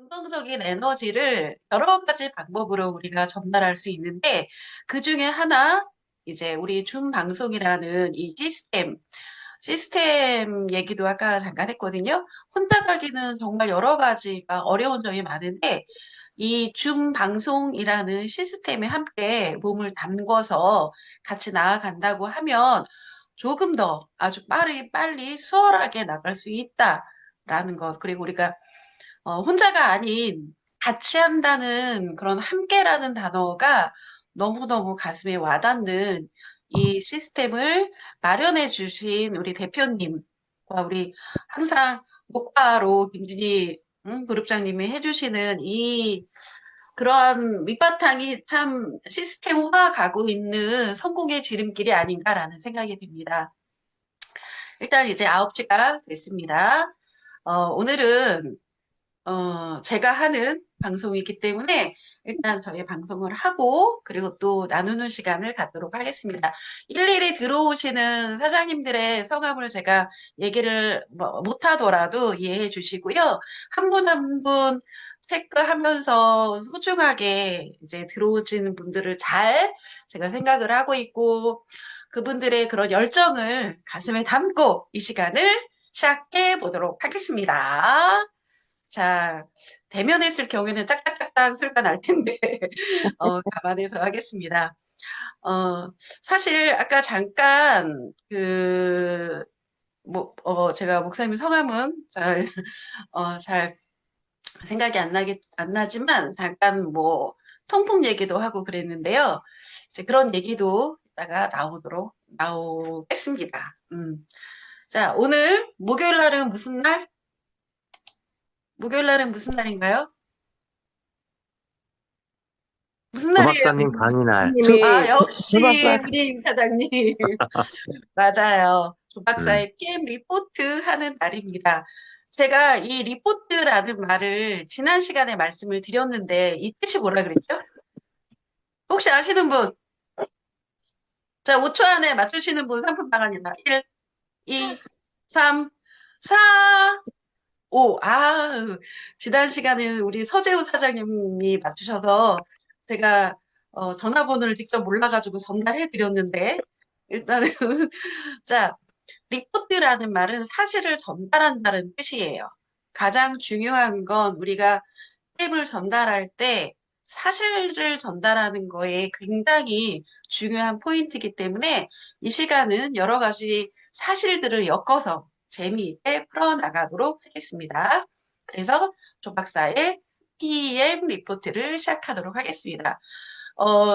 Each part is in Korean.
긍정적인 에너지를 여러 가지 방법으로 우리가 전달할 수 있는데, 그 중에 하나, 이제 우리 줌 방송이라는 이 시스템 얘기도 아까 잠깐 했거든요. 혼자 가기는 정말 여러 가지가 어려운 점이 많은데, 이 줌 방송이라는 시스템에 함께 몸을 담궈서 같이 나아간다고 하면 조금 더 아주 빨리 수월하게 나갈 수 있다라는 것. 그리고 우리가 혼자가 아닌 같이 한다는 그런 함께라는 단어가 너무너무 가슴에 와닿는 이 시스템을 마련해 주신 우리 대표님과 우리 항상 목화로 김진희 그룹장님이 해주시는 이 그러한 밑바탕이 참 시스템화 가고 있는 성공의 지름길이 아닌가라는 생각이 듭니다. 일단 이제 9시가 됐습니다. 오늘은 제가 하는 방송이기 때문에 일단 저희 방송을 하고 그리고 또 나누는 시간을 갖도록 하겠습니다. 일일이 들어오시는 사장님들의 성함을 제가 얘기를 못하더라도 이해해 주시고요. 한 분 한 분 체크하면서 소중하게 이제 들어오시는 분들을 잘 제가 생각을 하고 있고 그분들의 그런 열정을 가슴에 담고 이 시간을 시작해 보도록 하겠습니다. 자, 대면했을 경우에는 짝짝짝짝 소리가 날 텐데, 감안해서 하겠습니다. 사실 아까 잠깐, 제가 목사님 성함은 잘 생각이 안 나지만, 잠깐 통풍 얘기도 하고 그랬는데요. 이제 그런 얘기도 이따가 나오겠습니다. 자, 오늘 목요일 날은 무슨 날? 목요일 날은 무슨 날인가요? 무슨 조 날이에요? 박사님 강의날. 아, 주, 역시 주박사, 우리 임 사장님. 맞아요. 조 음, 박사의 PM 리포트 하는 날입니다. 제가 이 리포트라는 말을 지난 시간에 말씀을 드렸는데 이 뜻이 뭐라 그랬죠? 혹시 아시는 분? 자, 5초 안에 맞추시는 분 상품 나갑니다. 1, 2, 3, 4, 5. 지난 시간에 우리 서재우 사장님이 맞추셔서 제가 전화번호를 직접 몰라가지고 전달해 드렸는데 일단은 자, 리포트라는 말은 사실을 전달한다는 뜻이에요. 가장 중요한 건 우리가 팁을 전달할 때 사실을 전달하는 거에 굉장히 중요한 포인트이기 때문에 이 시간은 여러 가지 사실들을 엮어서 재미있게 풀어나가도록 하겠습니다. 그래서 조 박사의 PM 리포트를 시작하도록 하겠습니다.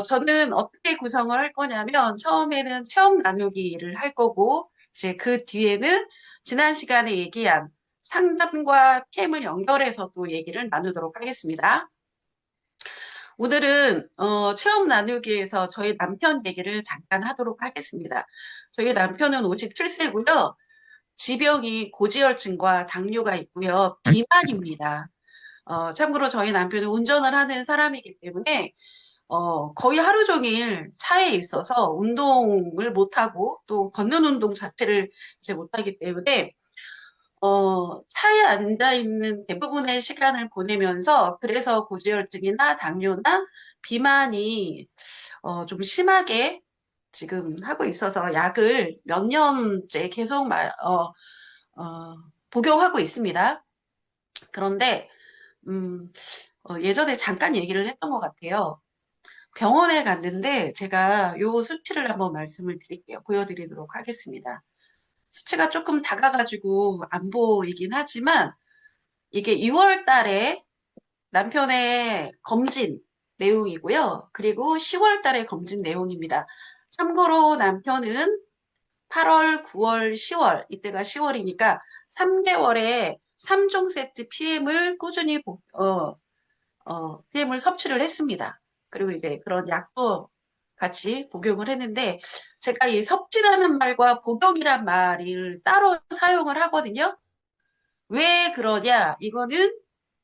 저는 어떻게 구성을 할 거냐면 처음에는 체험 나누기를 할 거고 이제 그 뒤에는 지난 시간에 얘기한 상담과 캠을 연결해서 또 얘기를 나누도록 하겠습니다. 오늘은 체험 나누기에서 저희 남편 얘기를 잠깐 하도록 하겠습니다. 저희 남편은 57세고요. 지병이 고지혈증과 당뇨가 있고요. 비만입니다. 참고로 저희 남편은 운전을 하는 사람이기 때문에 거의 하루 종일 차에 있어서 운동을 못하고 또 걷는 운동 자체를 이제 못하기 때문에 차에 앉아 있는 대부분의 시간을 보내면서 그래서 고지혈증이나 당뇨나 비만이 좀 심하게 지금 하고 있어서 약을 몇 년째 계속 복용하고 있습니다. 그런데 예전에 잠깐 얘기를 했던 것 같아요. 병원에 갔는데 제가 요 수치를 한번 말씀을 드릴게요. 보여드리도록 하겠습니다. 수치가 조금 작아가지고 안 보이긴 하지만 이게 6월 달에 남편의 검진 내용이고요. 그리고 10월 달에 검진 내용입니다. 참고로 남편은 8월, 9월, 10월, 이때가 10월이니까 3개월에 3종 세트 PM을 꾸준히 PM을 섭취를 했습니다. 그리고 이제 그런 약도 같이 복용을 했는데 제가 이 섭취라는 말과 복용이란 말을 따로 사용을 하거든요. 왜 그러냐? 이거는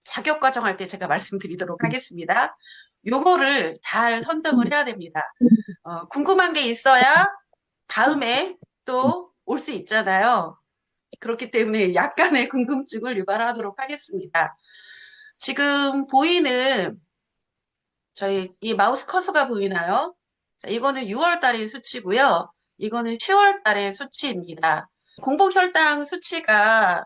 자격 과정할 때 제가 말씀드리도록 하겠습니다. 요거를 잘 선정을 해야 됩니다. 궁금한 게 있어야 다음에 또 올 수 있잖아요. 그렇기 때문에 약간의 궁금증을 유발하도록 하겠습니다. 지금 보이는 저희 이 마우스 커서가 보이나요? 자, 이거는 6월 달의 수치고요. 이거는 10월 달의 수치입니다. 공복 혈당 수치가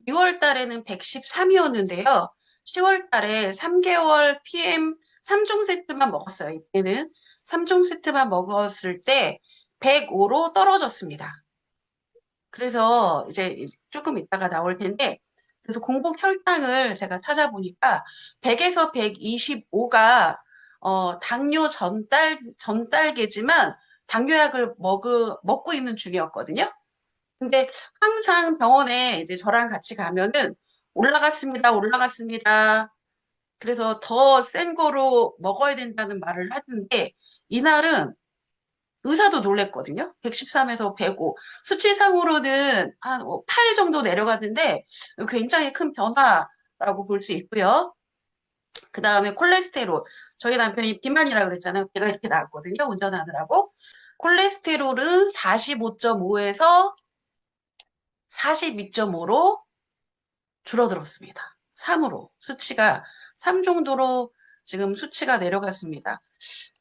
6월 달에는 113이었는데요. 10월 달에 3개월 PM 3종 세트만 먹었어요. 이때는 3종 세트만 먹었을 때 105로 떨어졌습니다. 그래서 이제 조금 이따가 나올 텐데, 그래서 공복 혈당을 제가 찾아보니까 100에서 125가 당뇨 전달계지만 당뇨약을 먹고 있는 중이었거든요. 근데 항상 병원에 이제 저랑 같이 가면은 올라갔습니다, 올라갔습니다. 그래서 더 센 거로 먹어야 된다는 말을 하는데, 이날은 의사도 놀랬거든요. 113에서 105. 수치상으로는 한 8 정도 내려갔는데 굉장히 큰 변화라고 볼 수 있고요. 그 다음에 콜레스테롤. 저희 남편이 비만이라고 그랬잖아요. 배가 이렇게 나왔거든요. 운전하느라고. 콜레스테롤은 45.5에서 42.5로 줄어들었습니다. 3으로. 수치가 3 정도로 지금 수치가 내려갔습니다.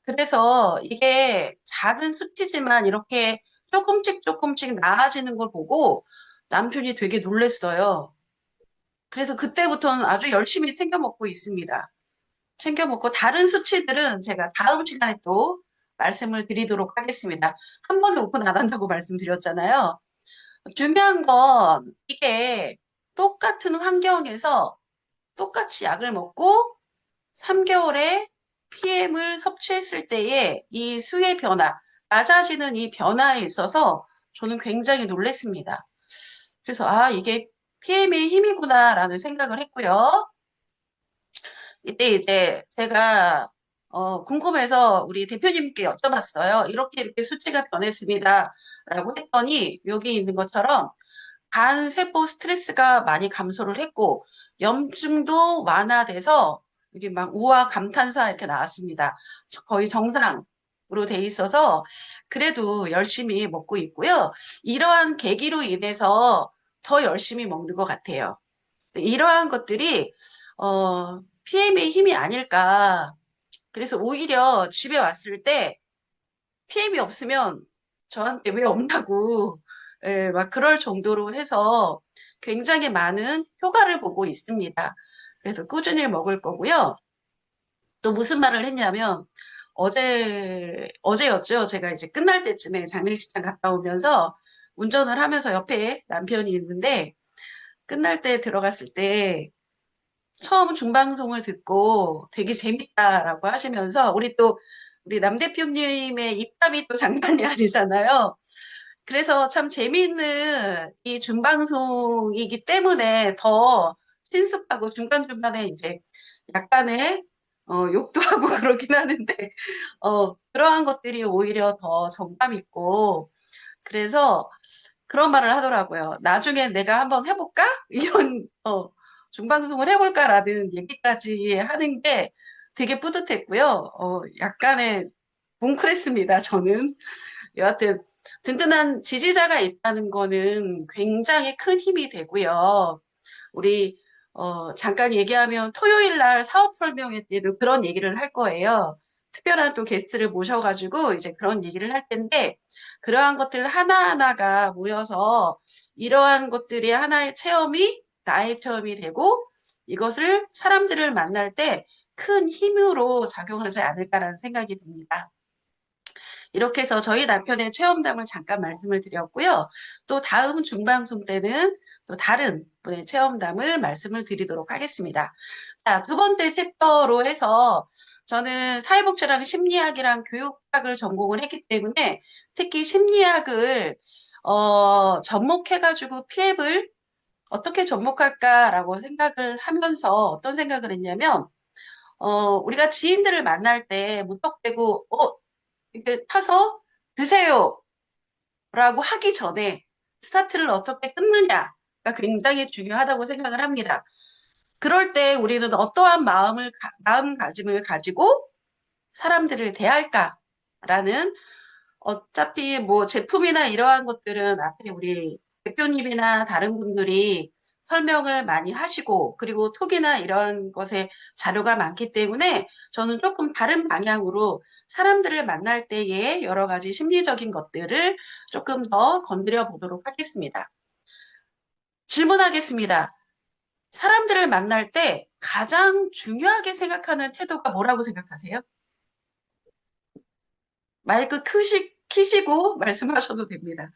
그래서 이게 작은 수치지만 이렇게 조금씩 조금씩 나아지는 걸 보고 남편이 되게 놀랬어요. 그래서 그때부터는 아주 열심히 챙겨 먹고 있습니다. 챙겨 먹고 다른 수치들은 제가 다음 시간에 또 말씀을 드리도록 하겠습니다. 한 번에 오픈 안 한다고 말씀드렸잖아요. 중요한 건 이게 똑같은 환경에서 똑같이 약을 먹고 3개월에 PM을 섭취했을 때의 이 수의 변화, 낮아지는 이 변화에 있어서 저는 굉장히 놀랐습니다. 그래서 이게 PM의 힘이구나라는 생각을 했고요. 이때 이제 제가 궁금해서 우리 대표님께 여쭤봤어요. 이렇게 이렇게 수치가 변했습니다. 라고 했더니 여기 있는 것처럼 간 세포 스트레스가 많이 감소를 했고 염증도 완화돼서 이게 막 우와 감탄사 이렇게 나왔습니다. 거의 정상으로 돼 있어서 그래도 열심히 먹고 있고요. 이러한 계기로 인해서 더 열심히 먹는 것 같아요. 이러한 것들이 PM의 힘이 아닐까. 그래서 오히려 집에 왔을 때 PM이 없으면 저한테 왜 없냐고 막 그럴 정도로 해서 굉장히 많은 효과를 보고 있습니다. 그래서 꾸준히 먹을 거고요. 또 무슨 말을 했냐면 어제였죠. 제가 이제 끝날 때쯤에 장례식장 갔다 오면서 운전을 하면서 옆에 남편이 있는데 끝날 때 들어갔을 때 처음 중방송을 듣고 되게 재밌다라고 하시면서 우리 남 대표님의 입담이 또 장난이 아니잖아요. 그래서 참 재미있는 이 중방송이기 때문에 더 친숙하고 중간중간에 이제 약간의 욕도 하고 그러긴 하는데 그러한 것들이 오히려 더 정감 있고 그래서 그런 말을 하더라고요. 나중에 내가 한번 해볼까? 이런 중방송을 해볼까라는 얘기까지 하는 게 되게 뿌듯했고요. 약간의 뭉클했습니다. 저는. 여하튼 든든한 지지자가 있다는 거는 굉장히 큰 힘이 되고요. 우리 잠깐 얘기하면 토요일 날 사업 설명회 때도 그런 얘기를 할 거예요. 특별한 또 게스트를 모셔가지고 이제 그런 얘기를 할 텐데 그러한 것들 하나하나가 모여서 이러한 것들이 하나의 체험이 나의 체험이 되고 이것을 사람들을 만날 때 큰 힘으로 작용하지 않을까라는 생각이 듭니다. 이렇게 해서 저희 남편의 체험담을 잠깐 말씀을 드렸고요. 또 다음 중방송 때는 또 다른 분의 체험담을 말씀을 드리도록 하겠습니다. 자, 두 번째 챕터로 해서 저는 사회복지랑 심리학이랑 교육학을 전공을 했기 때문에 특히 심리학을 접목해가지고 PF를 어떻게 접목할까라고 생각을 하면서 어떤 생각을 했냐면 우리가 지인들을 만날 때 무턱대고 이렇게 타서 드세요 라고 하기 전에 스타트를 어떻게 끊느냐가 굉장히 중요하다고 생각을 합니다. 그럴 때 우리는 어떠한 마음가짐을 가지고 사람들을 대할까라는 어차피 뭐 제품이나 이러한 것들은 앞에 우리 대표님이나 다른 분들이 설명을 많이 하시고, 그리고 톡이나 이런 것에 자료가 많기 때문에 저는 조금 다른 방향으로 사람들을 만날 때의 여러 가지 심리적인 것들을 조금 더 건드려 보도록 하겠습니다. 질문하겠습니다. 사람들을 만날 때 가장 중요하게 생각하는 태도가 뭐라고 생각하세요? 마이크 키시고 말씀하셔도 됩니다.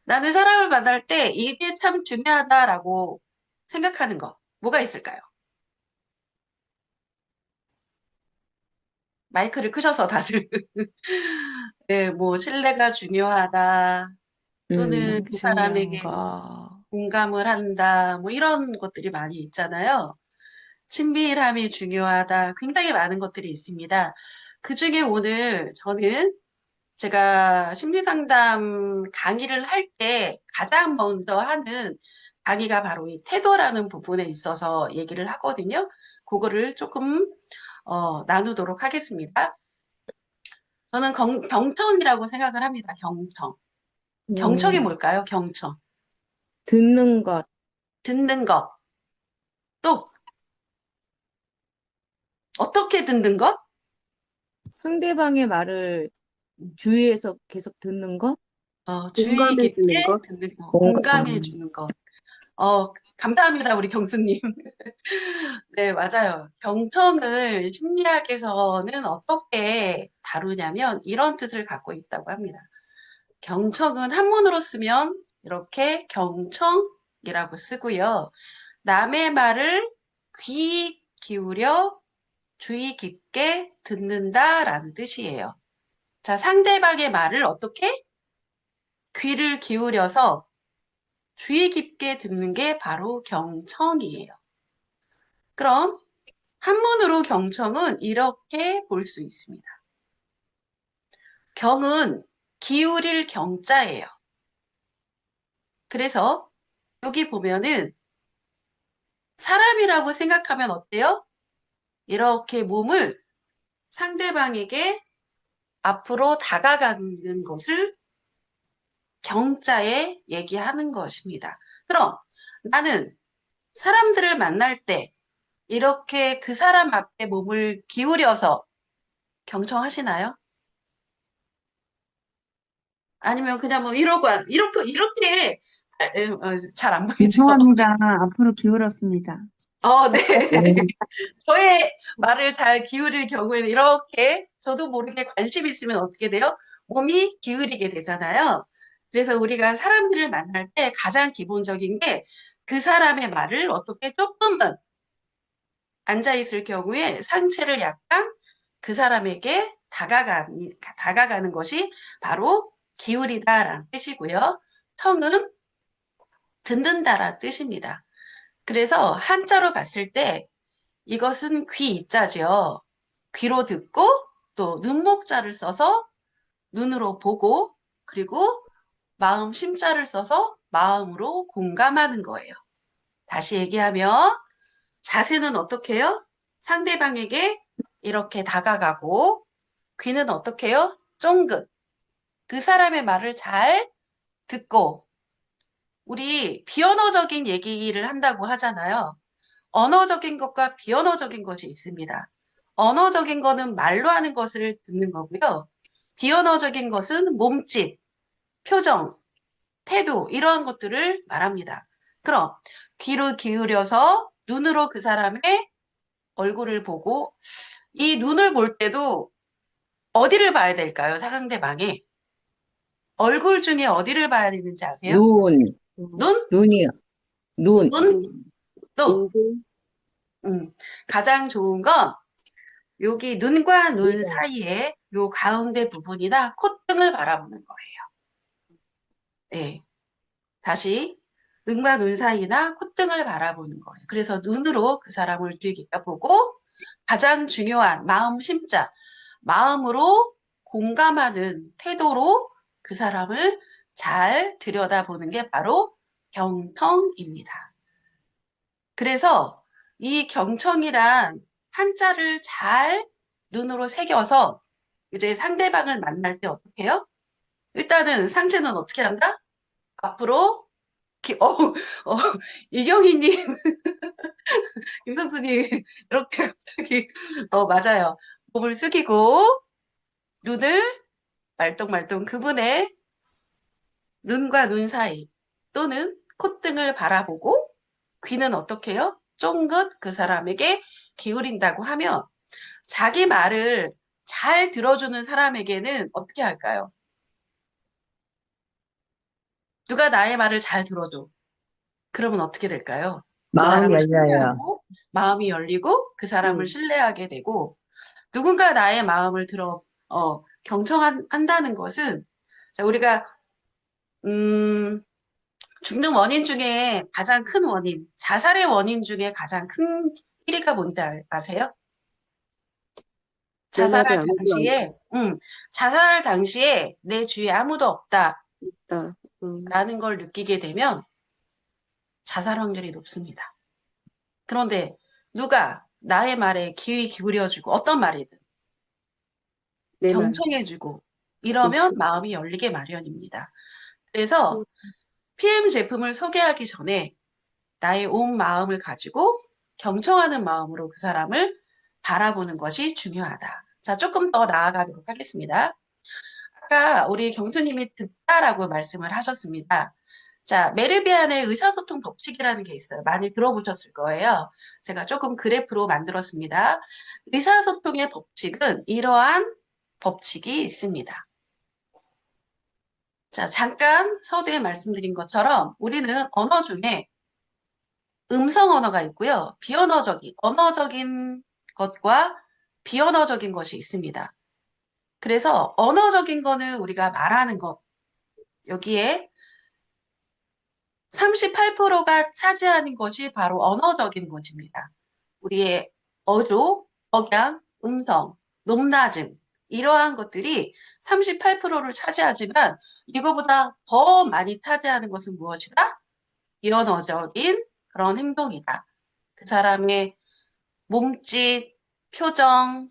나는 사람을 만날 때 이게 참 중요하다라고 생각하는 거, 뭐가 있을까요? 마이크를 끄셔서 다들. 네, 뭐, 신뢰가 중요하다, 또는 가장 그 중요한 사람에게 거. 공감을 한다, 뭐 이런 것들이 많이 있잖아요. 친밀함이 중요하다, 굉장히 많은 것들이 있습니다. 그 중에 오늘 저는 제가 심리상담 강의를 할 때 가장 먼저 하는 강의가 바로 이 태도라는 부분에 있어서 얘기를 하거든요. 그거를 조금 나누도록 하겠습니다. 저는 경청이라고 생각을 합니다. 경청. 경청이 음, 뭘까요? 경청. 듣는 것, 듣는 것. 또 어떻게 듣는 것? 상대방의 말을 주의해서 계속 듣는 것, 주의 공감해 주는 깊게 것? 듣는 것. 공감, 공감해 주는 것. 감사합니다, 우리 경수님. 네, 맞아요. 경청을 심리학에서는 어떻게 다루냐면 이런 뜻을 갖고 있다고 합니다. 경청은 한문으로 쓰면 이렇게 경청이라고 쓰고요. 남의 말을 귀 기울여 주의 깊게 듣는다라는 뜻이에요. 자, 상대방의 말을 어떻게? 귀를 기울여서 주의 깊게 듣는 게 바로 경청이에요. 그럼 한문으로 경청은 이렇게 볼 수 있습니다. 경은 기울일 경자예요. 그래서 여기 보면은 사람이라고 생각하면 어때요? 이렇게 몸을 상대방에게 앞으로 다가가는 것을 경자에 얘기하는 것입니다. 그럼 나는 사람들을 만날 때 이렇게 그 사람 앞에 몸을 기울여서 경청하시나요? 아니면 그냥 뭐 이러고 이렇게 잘 안 보이죠? 죄송합니다. 앞으로 기울었습니다. 네. 음, 저의 말을 잘 기울일 경우에는 이렇게 저도 모르게 관심 있으면 어떻게 돼요? 몸이 기울이게 되잖아요. 그래서 우리가 사람들을 만날 때 가장 기본적인 게 그 사람의 말을 어떻게 조금은 앉아 있을 경우에 상체를 약간 그 사람에게 다가가는 것이 바로 기울이다라는 뜻이고요. 청은 듣는다라는 뜻입니다. 그래서 한자로 봤을 때 이것은 귀자죠. 귀로 듣고 또 눈목자를 써서 눈으로 보고 그리고 마음 심자를 써서 마음으로 공감하는 거예요. 다시 얘기하면 자세는 어떻게 해요? 상대방에게 이렇게 다가가고 귀는 어떻게 해요? 쫑긋. 그 사람의 말을 잘 듣고 우리 비언어적인 얘기를 한다고 하잖아요. 언어적인 것과 비언어적인 것이 있습니다. 언어적인 거는 말로 하는 것을 듣는 거고요. 비언어적인 것은 몸짓, 표정, 태도 이러한 것들을 말합니다. 그럼 귀를 기울여서 눈으로 그 사람의 얼굴을 보고 이 눈을 볼 때도 어디를 봐야 될까요? 상대방의 얼굴 중에 어디를 봐야 되는지 아세요? 눈, 눈, 눈이요, 눈, 눈, 또 인중, 가장 좋은 건 여기 눈과 눈 사이에 요 가운데 부분이나 콧등을 바라보는 거예요. 네. 다시 눈과 눈 사이나 콧등을 바라보는 거예요. 그래서 눈으로 그 사람을 뒤기까 보고 가장 중요한 마음 심자, 마음으로 공감하는 태도로 그 사람을 잘 들여다보는 게 바로 경청입니다. 그래서 이 경청이란 한자를 잘 눈으로 새겨서 이제 상대방을 만날 때 어떻게 해요? 일단은 상체는 어떻게 한다? 앞으로 이경희님, 김성수님, 이렇게 갑자기, 맞아요. 몸을 숙이고, 눈을 말똥말똥 그분의 눈과 눈 사이 또는 콧등을 바라보고 귀는 어떻게 해요? 쫑긋 그 사람에게 기울인다고 하면 자기 말을 잘 들어주는 사람에게는 어떻게 할까요? 누가 나의 말을 잘 들어줘. 그러면 어떻게 될까요? 그 마음이 사람을 열려요. 신뢰하고 마음이 열리고 그 사람을 신뢰하게 되고 누군가 나의 마음을 경청한다는 것은 자, 우리가 죽는 원인 중에 가장 큰 원인, 자살의 원인 중에 가장 큰 1위가 뭔지 아세요? 내 말이 자살할 아무도 안 당시에, 자살할 당시에 내 주위에 아무도 없다라는 듣다. 걸 느끼게 되면 자살 확률이 높습니다. 그런데 누가 나의 말에 귀 기울여주고 어떤 말이든 내 말. 경청해주고 이러면 마음이 열리게 마련입니다. 그래서 PM 제품을 소개하기 전에 나의 온 마음을 가지고 경청하는 마음으로 그 사람을 바라보는 것이 중요하다. 자, 조금 더 나아가도록 하겠습니다. 아까 우리 경수님이 듣다라고 말씀을 하셨습니다. 자, 메르비안의 의사소통 법칙이라는 게 있어요. 많이 들어보셨을 거예요. 제가 조금 그래프로 만들었습니다. 의사소통의 법칙은 이러한 법칙이 있습니다. 자, 잠깐 서두에 말씀드린 것처럼 우리는 언어 중에 음성 언어가 있고요. 언어적인 것과 비언어적인 것이 있습니다. 그래서 언어적인 거는 우리가 말하는 것, 여기에 38%가 차지하는 것이 바로 언어적인 것입니다. 우리의 어조, 억양, 음성, 높낮음, 이러한 것들이 38%를 차지하지만 이거보다 더 많이 차지하는 것은 무엇이다? 비언어적인 그런 행동이다. 그 사람의 몸짓, 표정,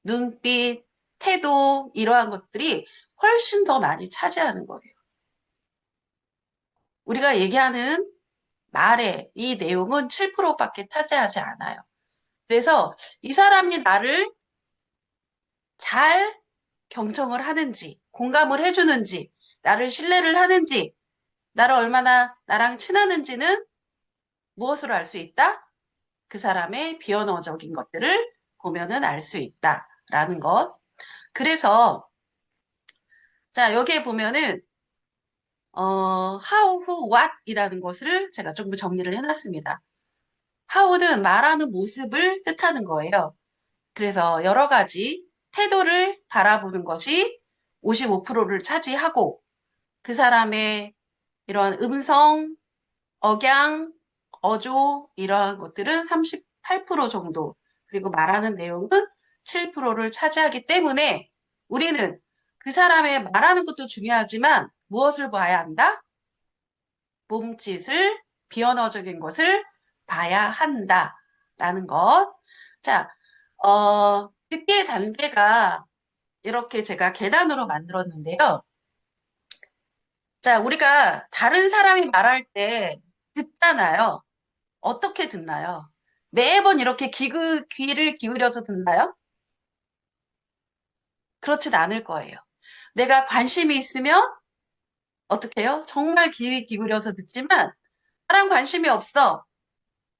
눈빛, 태도, 이러한 것들이 훨씬 더 많이 차지하는 거예요. 우리가 얘기하는 말의 이 내용은 7%밖에 차지하지 않아요. 그래서 이 사람이 나를 잘 경청을 하는지, 공감을 해주는지, 나를 신뢰를 하는지, 나를 얼마나 나랑 친하는지는 무엇으로 알 수 있다? 그 사람의 비언어적인 것들을 보면은 알 수 있다라는 것. 그래서 자, 여기에 보면은 how, who, what 이라는 것을 제가 조금 정리를 해놨습니다. how는 말하는 모습을 뜻하는 거예요. 그래서 여러 가지 태도를 바라보는 것이 55%를 차지하고 그 사람의 이런 음성, 억양, 어조 이러한 것들은 38% 정도 그리고 말하는 내용은 7%를 차지하기 때문에 우리는 그 사람의 말하는 것도 중요하지만 무엇을 봐야 한다? 몸짓을, 비언어적인 것을 봐야 한다라는 것. 자, 듣기의 단계가 이렇게 제가 계단으로 만들었는데요. 자, 우리가 다른 사람이 말할 때 듣잖아요. 어떻게 듣나요? 매번 이렇게 귀를 기울여서 듣나요? 그렇진 않을 거예요. 내가 관심이 있으면 어떻게 해요? 정말 귀 기울여서 듣지만 사람 관심이 없어.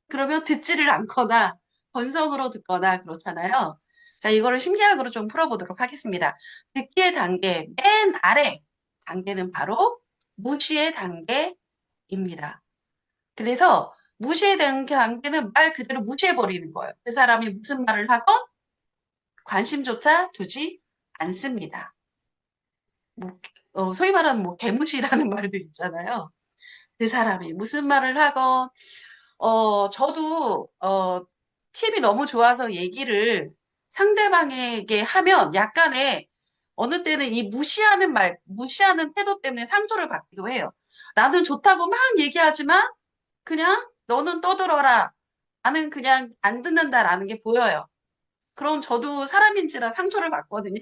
그러면 듣지를 않거나 건성으로 듣거나 그렇잖아요. 자, 이거를 심리학으로 좀 풀어보도록 하겠습니다. 듣기의 단계, 맨 아래 단계는 바로 무시의 단계입니다. 그래서 무시의 단계는 말 그대로 무시해버리는 거예요. 그 사람이 무슨 말을 하건 관심조차 두지 않습니다. 소위 말하는 개무시라는 말도 있잖아요. 그 사람이 무슨 말을 하건, 저도, 팁이 너무 좋아서 얘기를 상대방에게 하면 약간의 어느 때는 이 무시하는 태도 때문에 상처를 받기도 해요. 나는 좋다고 막 얘기하지만 그냥 너는 떠들어라. 나는 그냥 안 듣는다라는 게 보여요. 그럼 저도 사람인지라 상처를 받거든요.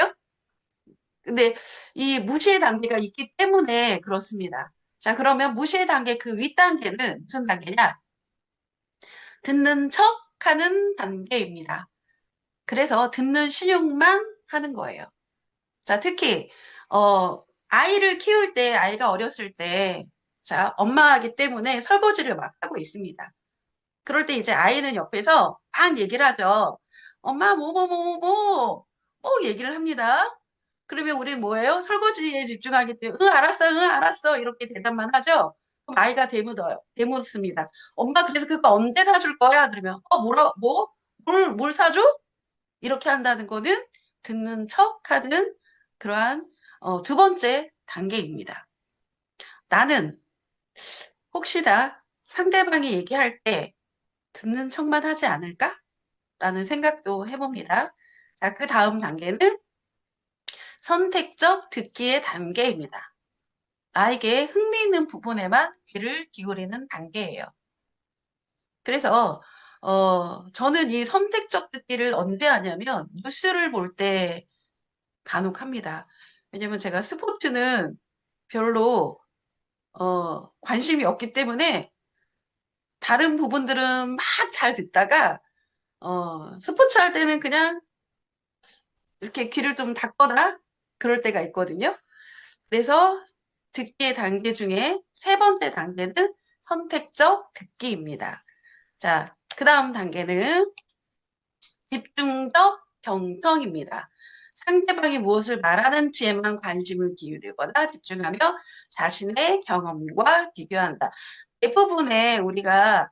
근데 이 무시의 단계가 있기 때문에 그렇습니다. 자, 그러면 무시의 단계 그 윗단계는 무슨 단계냐? 듣는 척 하는 단계입니다. 그래서 듣는 신용만 하는 거예요. 자, 특히, 아이를 키울 때, 아이가 어렸을 때, 자, 엄마이기 때문에 설거지를 막 하고 있습니다. 그럴 때 이제 아이는 옆에서 막 얘기를 하죠. 엄마, 뭐 얘기를 합니다. 그러면 우리 뭐예요? 설거지에 집중하기 때문에, 응, 알았어, 응, 알았어. 이렇게 대답만 하죠. 그럼 아이가 대묻습니다. 엄마, 그래서 그거 언제 사줄 거야? 그러면, 뭘 사줘? 이렇게 한다는 거는 듣는 척 하는 그러한 두 번째 단계입니다. 나는 혹시나 상대방이 얘기할 때 듣는 척만 하지 않을까? 라는 생각도 해봅니다. 자, 그 다음 단계는 선택적 듣기의 단계입니다. 나에게 흥미있는 부분에만 귀를 기울이는 단계예요. 그래서 저는 이 선택적 듣기를 언제 하냐면 뉴스를 볼 때 간혹 합니다. 왜냐면 제가 스포츠는 별로 관심이 없기 때문에 다른 부분들은 막 잘 듣다가 스포츠 할 때는 그냥 이렇게 귀를 좀 닫거나 그럴 때가 있거든요. 그래서 듣기의 단계 중에 세 번째 단계는 선택적 듣기입니다. 자, 그 다음 단계는 집중적 경청입니다. 상대방이 무엇을 말하는지에만 관심을 기울이거나 집중하며 자신의 경험과 비교한다. 대부분의 우리가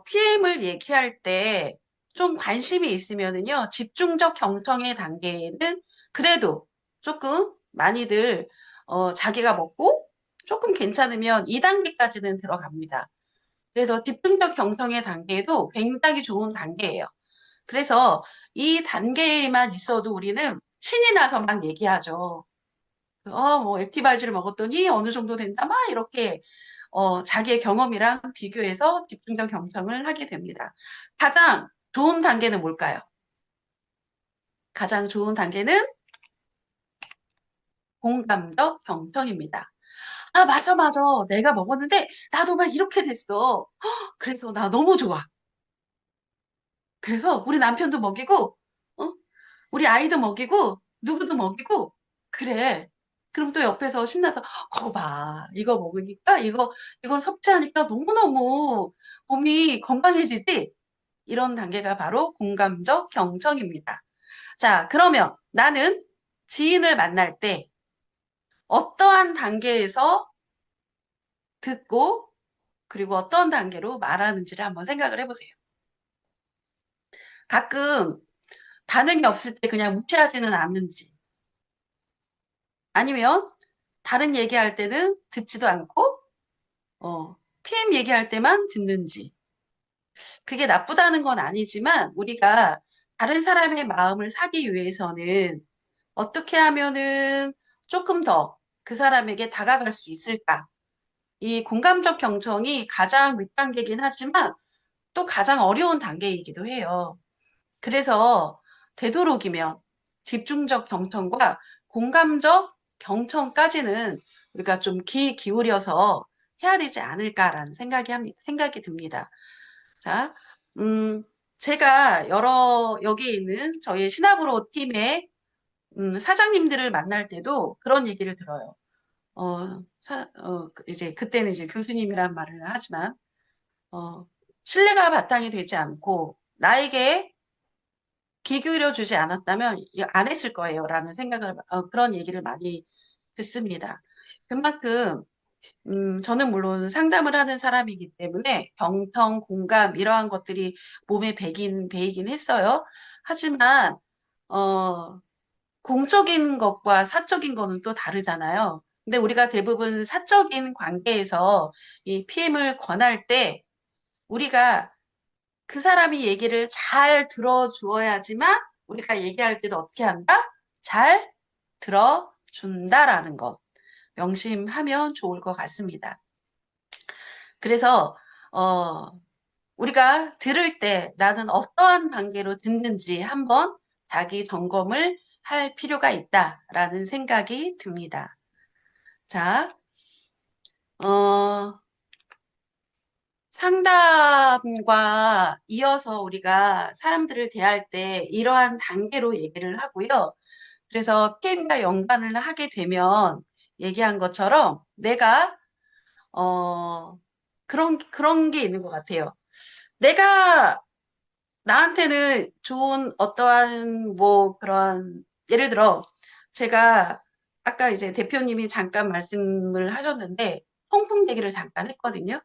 PM을 얘기할 때 좀 관심이 있으면은요, 집중적 경청의 단계에는 그래도 조금 많이들 자기가 먹고 조금 괜찮으면 2단계까지는 들어갑니다. 그래서 집중적 경청의 단계도 굉장히 좋은 단계예요. 그래서 이 단계에만 있어도 우리는 신이 나서 막 얘기하죠. 뭐 액티바이즈를 먹었더니 어느 정도 된다, 막 이렇게 자기의 경험이랑 비교해서 집중적 경청을 하게 됩니다. 가장 좋은 단계는 뭘까요? 가장 좋은 단계는 공감적 경청입니다. 아, 맞아, 맞아. 내가 먹었는데 나도 막 이렇게 됐어. 그래서 나 너무 좋아. 그래서 우리 남편도 먹이고, 어? 우리 아이도 먹이고, 누구도 먹이고, 그래. 그럼 또 옆에서 신나서, 거 봐. 이거 먹으니까, 이걸 섭취하니까 너무너무 몸이 건강해지지? 이런 단계가 바로 공감적 경청입니다. 자, 그러면 나는 지인을 만날 때 어떠한 단계에서 듣고, 그리고 어떤 단계로 말하는지를 한번 생각을 해보세요. 가끔 반응이 없을 때 그냥 무시하지는 않는지, 아니면 다른 얘기할 때는 듣지도 않고 PM 얘기할 때만 듣는지. 그게 나쁘다는 건 아니지만 우리가 다른 사람의 마음을 사기 위해서는 어떻게 하면은 조금 더 그 사람에게 다가갈 수 있을까? 이 공감적 경청이 가장 윗단계이긴 하지만 또 가장 어려운 단계이기도 해요. 그래서 되도록이면 집중적 경청과 공감적 경청까지는 우리가 좀 귀 기울여서 해야 되지 않을까라는 생각이 듭니다. 자, 제가 여기에 있는 저희 시나브로 팀의 사장님들을 만날 때도 그런 얘기를 들어요. 이제 그때는 이제 교수님이란 말을 하지만 신뢰가 바탕이 되지 않고 나에게 귀 기울여 주지 않았다면 안 했을 거예요. 라는 그런 얘기를 많이 듣습니다. 그만큼, 저는 물론 상담을 하는 사람이기 때문에 경청, 공감, 이러한 것들이 몸에 배이긴 했어요. 하지만, 공적인 것과 사적인 거는 또 다르잖아요. 근데 우리가 대부분 사적인 관계에서 이 PM을 권할 때 우리가 그 사람이 얘기를 잘 들어주어야지만 우리가 얘기할 때도 어떻게 한다? 잘 들어준다라는 것 명심하면 좋을 것 같습니다. 그래서 우리가 들을 때 나는 어떠한 관계로 듣는지 한번 자기 점검을 할 필요가 있다라는 생각이 듭니다. 자, 어, 상담과 이어서 우리가 사람들을 대할 때 이러한 단계로 얘기를 하고요. 그래서 PM과 연관을 하게 되면 얘기한 것처럼 내가, 어, 그런 게 있는 것 같아요. 내가 나한테는 좋은 어떠한 뭐 그런, 예를 들어 제가 아까 이제 대표님이 잠깐 말씀을 하셨는데 통풍 얘기를 잠깐 했거든요.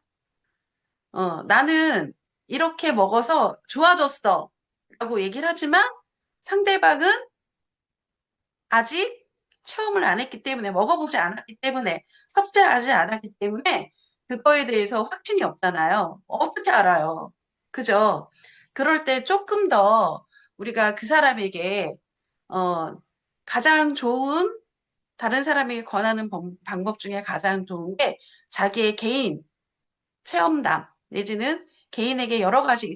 나는 이렇게 먹어서 좋아졌어 라고 얘기를 하지만 상대방은 아직 체험을 안 했기 때문에, 먹어보지 않았기 때문에, 섭취하지 않았기 때문에 그거에 대해서 확신이 없잖아요. 어떻게 알아요? 그죠? 그럴 때 조금 더 우리가 그 사람에게 어, 가장 좋은, 다른 사람에게 권하는 방법 중에 가장 좋은 게 자기의 개인 체험담 내지는 개인에게 여러 가지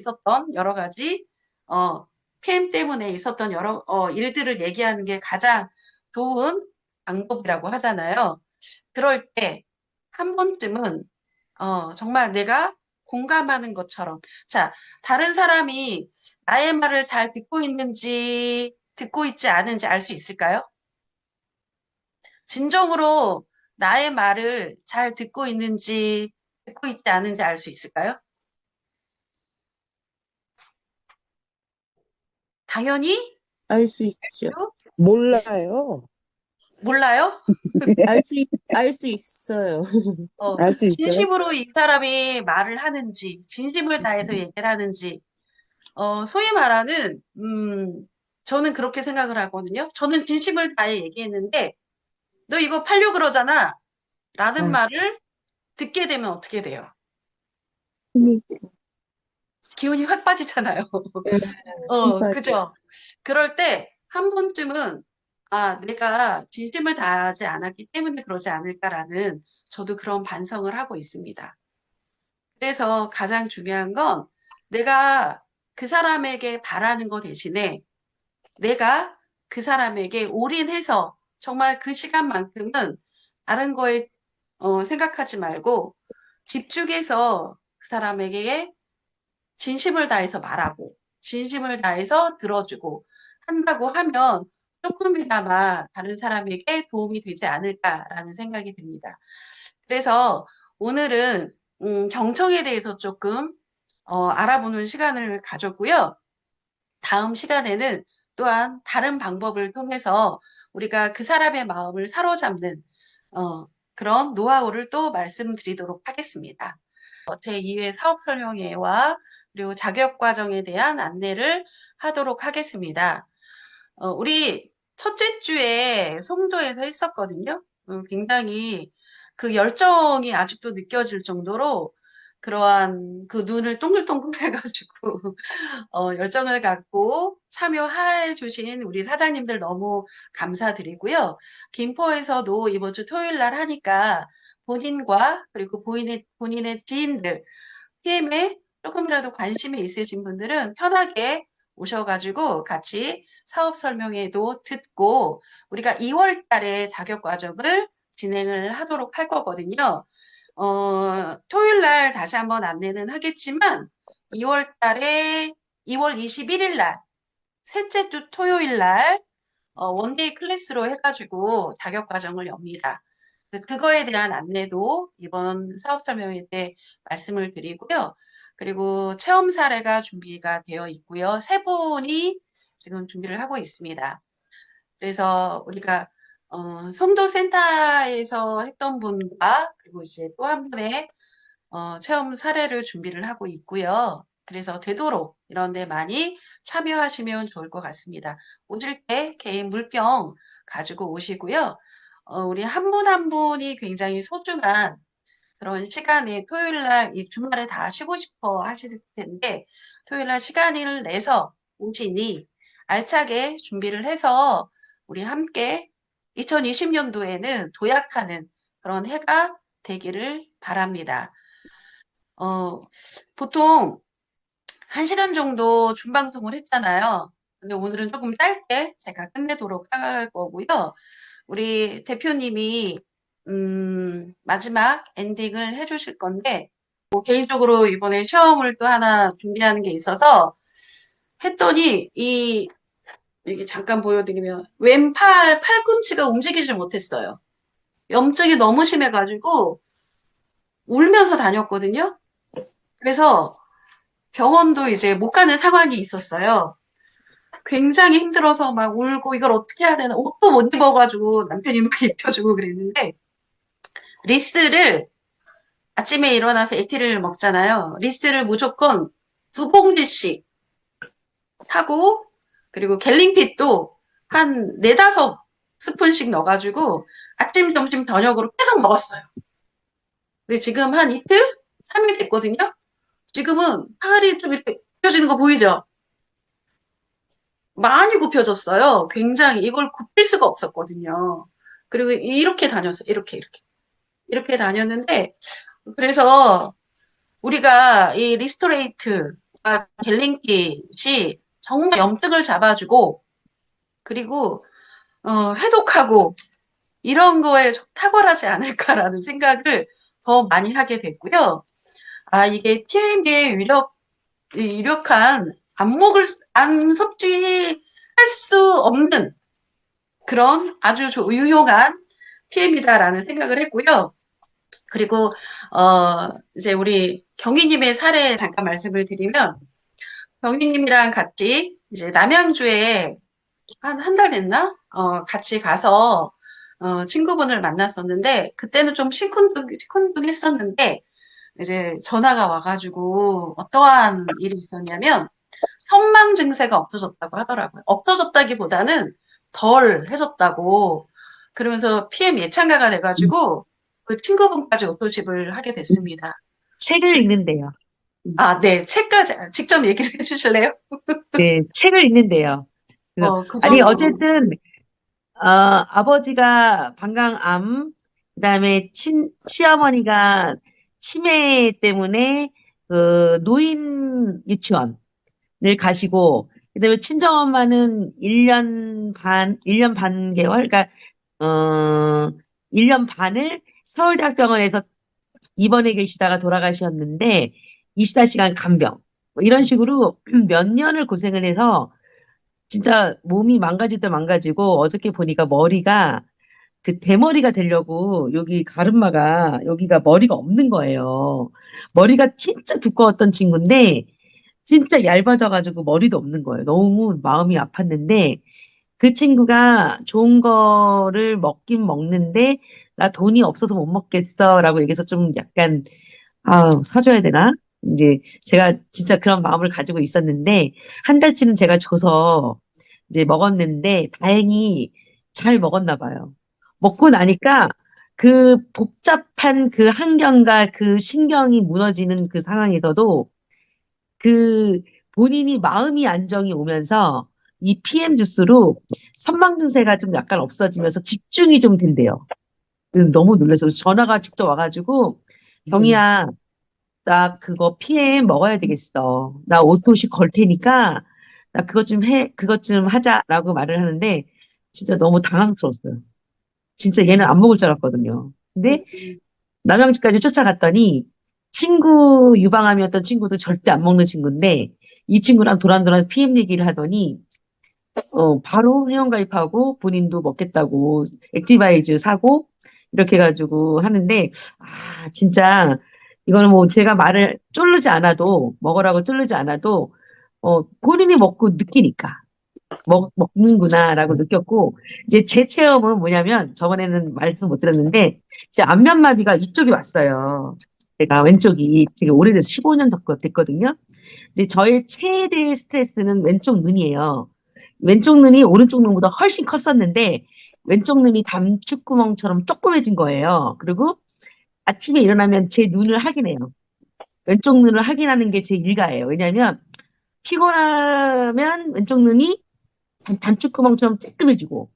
PM 때문에 있었던 여러 일들을 얘기하는 게 가장 좋은 방법이라고 하잖아요. 그럴 때 한 번쯤은 정말 내가 공감하는 것처럼, 자, 다른 사람이 나의 말을 잘 듣고 있는지 듣고 있지 않은지 알 수 있을까요? 진정으로 나의 말을 잘 듣고 있는지 듣고 있지 않은지 알 수 있을까요? 당연히 알 수 있죠. 몰라요. 몰라요? 알 수 있어요. 알 수 있어요? 진심으로 이 사람이 말을 하는지, 진심을 다해서 얘기를 하는지, 소위 말하는, 저는 그렇게 생각을 하거든요. 저는 진심을 다해 얘기했는데, 너 이거 팔려 그러잖아. 라는 아, 말을 듣게 되면 어떻게 돼요? 음, 기운이 확 빠지잖아요. 맞아. 그죠? 그럴 때 한 번쯤은, 아, 내가 진심을 다하지 않았기 때문에 그러지 않을까라는 저도 그런 반성을 하고 있습니다. 그래서 가장 중요한 건 내가 그 사람에게 바라는 것 대신에 내가 그 사람에게 올인해서 정말 그 시간만큼은 다른 거에 생각하지 말고 집중해서 그 사람에게 진심을 다해서 말하고 진심을 다해서 들어주고 한다고 하면 조금이나마 다른 사람에게 도움이 되지 않을까라는 생각이 듭니다. 그래서 오늘은 경청에 대해서 조금 알아보는 시간을 가졌고요. 다음 시간에는 또한 다른 방법을 통해서 우리가 그 사람의 마음을 사로잡는 그런 노하우를 또 말씀드리도록 하겠습니다. 제2회 사업 설명회와 그리고 자격 과정에 대한 안내를 하도록 하겠습니다. 우리 첫째 주에 송도에서 했었거든요. 굉장히 그 열정이 아직도 느껴질 정도로 그러한 그 눈을 동글동글 해가지고 열정을 갖고 참여해 주신 우리 사장님들 너무 감사드리고요. 김포에서도 이번 주 토요일 날 하니까 본인과 그리고 본인의 지인들, PM에 조금이라도 관심이 있으신 분들은 편하게 오셔가지고 같이 사업 설명회도 듣고 우리가 2월 달에 자격 과정을 진행을 하도록 할 거거든요. 토요일 날 다시 한번 안내는 하겠지만 2월 달에 2월 21일 날 셋째 주 토요일 날 원데이 클래스로 해가지고 자격 과정을 엽니다. 그거에 대한 안내도 이번 사업 설명회 때 말씀을 드리고요. 그리고 체험 사례가 준비가 되어 있고요. 세 분이 지금 준비를 하고 있습니다. 그래서 우리가 송도 센터에서 했던 분과 그리고 이제 또 한 분의 체험 사례를 준비를 하고 있고요. 그래서 되도록 이런 데 많이 참여하시면 좋을 것 같습니다. 오실 때 개인 물병 가지고 오시고요. 우리 한 분 한 분이 굉장히 소중한 그런 시간에 토요일 날 이 주말에 다 쉬고 싶어 하실 텐데 토요일 날 시간을 내서 오시니 알차게 준비를 해서 우리 함께 2020년도에는 도약하는 그런 해가 되기를 바랍니다. 보통 1시간 정도 준방송을 했잖아요. 근데 오늘은 조금 짧게 제가 끝내도록 할 거고요. 우리 대표님이 마지막 엔딩을 해주실 건데, 뭐 개인적으로 이번에 시험을 또 하나 준비하는 게 있어서 했더니 이게 잠깐 보여드리면 왼팔 팔꿈치가 움직이질 못했어요. 염증이 너무 심해가지고 울면서 다녔거든요. 그래서 병원도 이제 못 가는 상황이 있었어요. 굉장히 힘들어서 막 울고 이걸 어떻게 해야 되나 옷도 못 입어가지고 남편이 막 입혀주고 그랬는데 리스를 아침에 일어나서 에티를 먹잖아요. 리스를 무조건 2봉지씩 타고 그리고 갤링핏도 한 4~5스푼씩 넣어가지고 아침, 점심, 저녁으로 계속 먹었어요. 근데 지금 한 이틀? 3일 됐거든요. 지금은 살이 좀 이렇게 굽혀지는 거 보이죠? 많이 굽혀졌어요. 굉장히 이걸 굽힐 수가 없었거든요. 그리고 이렇게 다녔어요. 이렇게 다녔는데 그래서 우리가 이 리스토레이트와 갤링킷이 정말 염증을 잡아주고 그리고 해독하고 이런 거에 탁월하지 않을까라는 생각을 더 많이 하게 됐고요. 아, 이게 PM의 유력한 안 섭취할 수 없는 그런 아주 유용한 PM이다라는 생각을 했고요. 그리고, 이제 우리 경희님의 사례 잠깐 말씀을 드리면, 경희님이랑 같이 이제 남양주에 한 달 됐나? 같이 가서, 친구분을 만났었는데, 그때는 좀 시큰둥했었는데, 이제 전화가 와가지고 어떠한 일이 있었냐면 선망 증세가 없어졌다고 하더라고요. 없어졌다기보다는 덜 해졌다고 그러면서 PM 예찬가가 돼가지고 그 친구분까지 오토집을 하게 됐습니다. 책을 읽는데요. 아, 네. 책까지 직접 얘기를 해주실래요? 네, 책을 읽는데요. 그래서 그 아니 정도로. 어쨌든 아버지가 방광암, 그다음에 시어머니가 치매 때문에 그 노인 유치원을 가시고, 그다음에 친정엄마는 1년 반 개월, 그러니까 1년 반을 서울대학병원에서 입원해 계시다가 돌아가셨는데 24시간 간병 뭐 이런 식으로 몇 년을 고생을 해서 진짜 몸이 망가질 때 망가지고, 어저께 보니까 머리가 그 대머리가 되려고 여기 가르마가 여기가 머리가 없는 거예요. 머리가 진짜 두꺼웠던 친구인데 진짜 얇아져가지고 머리도 없는 거예요. 너무 마음이 아팠는데 그 친구가 좋은 거를 먹긴 먹는데 나 돈이 없어서 못 먹겠어라고 얘기해서 좀 약간 사줘야 되나? 이제 제가 진짜 그런 마음을 가지고 있었는데 한 달치는 제가 줘서 이제 먹었는데 다행히 잘 먹었나 봐요. 먹고 나니까 그 복잡한 그 환경과 그 신경이 무너지는 그 상황에서도 그 본인이 마음이 안정이 오면서 이 PM 주스로 선망 증세가 좀 약간 없어지면서 집중이 좀 된대요. 너무 놀라서 전화가 직접 와가지고 경희야, 나 그거 PM 먹어야 되겠어. 나 오토시 걸 테니까 나 그것 좀 하자라고 말을 하는데 진짜 너무 당황스러웠어요. 진짜 얘는 안 먹을 줄 알았거든요. 근데 남양주까지 쫓아갔더니 친구 유방암이었던 친구도 절대 안 먹는 친구인데 이 친구랑 도란도란 PM 얘기를 하더니 바로 회원가입하고 본인도 먹겠다고 액티바이즈 사고 이렇게 해가지고 하는데 진짜 이거는 뭐 제가 말을 먹으라고 쫄르지 않아도 본인이 먹고 느끼니까 먹는구나라고 느꼈고, 이제 제 체험은 뭐냐면 저번에는 말씀 못 드렸는데 제 안면마비가 이쪽이 왔어요. 제가 왼쪽이 되게 오래돼서 15년 됐거든요. 근데 저의 최대의 스트레스는 왼쪽 눈이에요. 왼쪽 눈이 오른쪽 눈보다 훨씬 컸었는데 왼쪽 눈이 담축구멍처럼 조그매진 거예요. 그리고 아침에 일어나면 제 눈을 확인해요. 왼쪽 눈을 확인하는 게 제 일과예요. 왜냐하면 피곤하면 왼쪽 눈이 단축구멍처럼 쬐끔해지고,